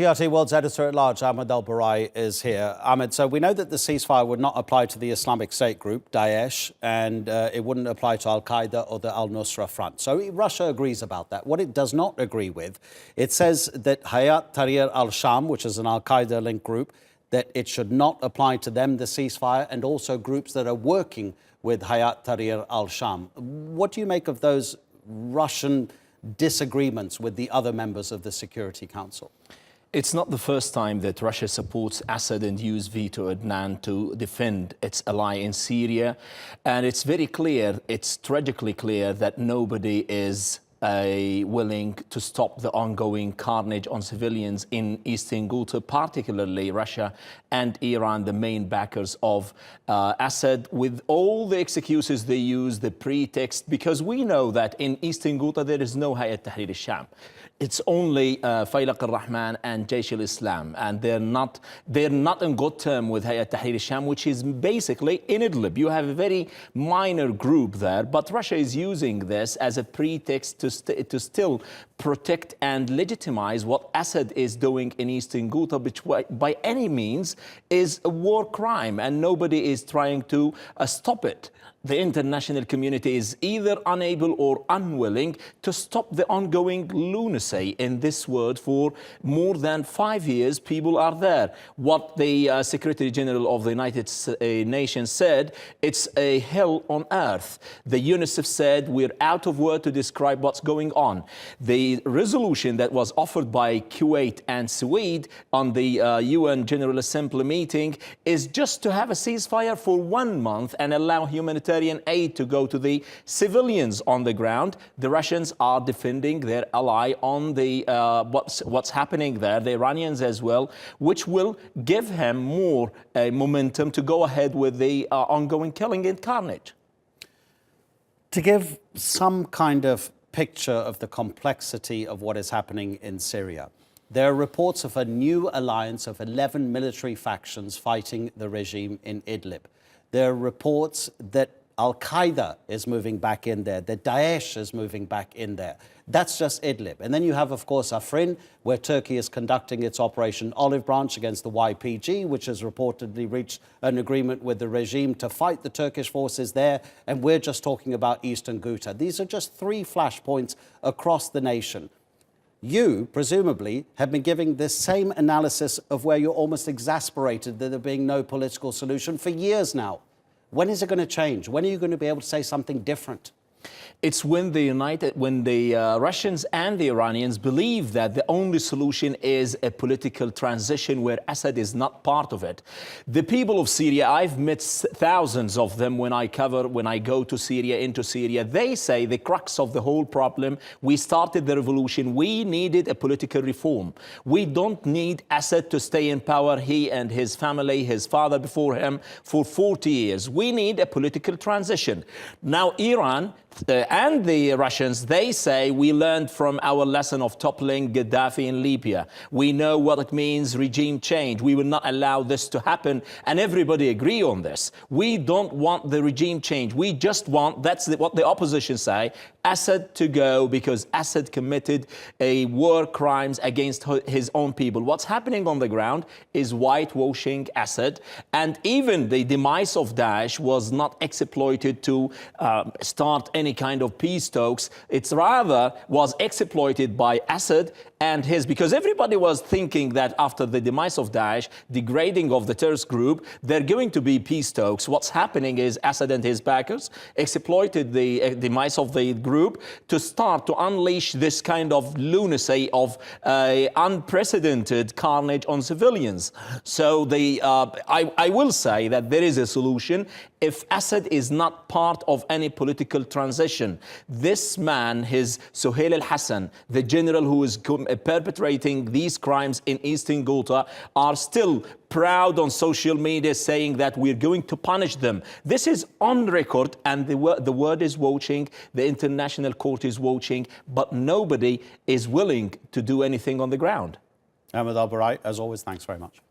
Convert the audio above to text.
TRT World's editor-at-large, Ahmed Al-Barai, is here. Ahmed, so we know that the ceasefire would not apply to the Islamic State group, Daesh, and it wouldn't apply to Al-Qaeda or the Al-Nusra Front. So Russia agrees about that. What it does not agree with, it says that Hayat Tahrir al-Sham, which is an Al-Qaeda-linked group, that it should not apply to them, the ceasefire, and also groups that are working with Hayat Tahrir al-Sham. What do you make of those Russian disagreements with the other members of the Security Council? It's not the first time that Russia supports Assad and uses veto Adnan to defend its ally in Syria. And it's very clear, it's tragically clear that nobody is willing to stop the ongoing carnage on civilians in eastern Ghouta, particularly Russia and Iran, the main backers of Assad, with all the excuses they use, the pretext, because we know that in eastern Ghouta there is no Hayat Tahrir al-Sham. It's only Faylaq al-Rahman and Jaish al-Islam, and they're not in good term with Hayat Tahrir al-Sham, which is basically in Idlib. You have a very minor group there, but Russia is using this as a pretext to still protect and legitimize what Assad is doing in eastern Ghouta, which by any means is a war crime, and nobody is trying to stop it. The international community is either unable or unwilling to stop the ongoing lunacy in this world. For more than 5 years, people are there. What the Secretary General of the United Nations said, it's a hell on earth. The UNICEF said, we're out of words to describe what's going on. The resolution that was offered by Kuwait and Sweden on the UN General Assembly meeting is just to have a ceasefire for 1 month and allow humanitarian aid to go to the civilians on the ground. The Russians are defending their ally on the what's happening there, the Iranians as well, which will give him more momentum to go ahead with the ongoing killing and carnage. To give some kind of picture of the complexity of what is happening in Syria, there are reports of a new alliance of 11 military factions fighting the regime in Idlib. There are reports that Al-Qaeda is moving back in there, that Daesh is moving back in there. That's just Idlib. And then you have, of course, Afrin, where Turkey is conducting its Operation Olive Branch against the YPG, which has reportedly reached an agreement with the regime to fight the Turkish forces there. And we're just talking about eastern Ghouta. These are just 3 flashpoints across the nation. You, presumably, have been giving this same analysis of where you're almost exasperated that there being no political solution for years now. When is it going to change? When are you going to be able to say something different? It's when the Russians and the Iranians believe that the only solution is a political transition where Assad is not part of it. The people of Syria, I've met thousands of them when I go to Syria, into Syria. They say the crux of the whole problem, we started the revolution, we needed a political reform. We don't need Assad to stay in power, he and his family, his father before him, for 40 years. We need a political transition. Now, Iran and the Russians, they say we learned from our lesson of toppling Gaddafi in Libya. We know what it means, regime change. We will not allow this to happen, and everybody agree on this. We don't want the regime change. We just want, that's what the opposition say, Assad to go, because Assad committed war crimes against his own people. What's happening on the ground is whitewashing Assad, and even the demise of Daesh was not exploited to start any kind of peace talks. It's rather was exploited by Assad and his, because everybody was thinking that after the demise of Daesh, degrading of the terrorist group, they're going to be peace talks. What's happening is Assad and his backers exploited the demise of the group to start to unleash this kind of lunacy of unprecedented carnage on civilians. So I will say that there is a solution if Assad is not part of any political transition. This man, his Suhail al-Hassan, the general who is perpetrating these crimes in eastern Ghouta, are still proud on social media saying that we're going to punish them. This is on record, and the world is watching, the international court is watching, but nobody is willing to do anything on the ground. Ahmed Al-Barai, as always, thanks very much.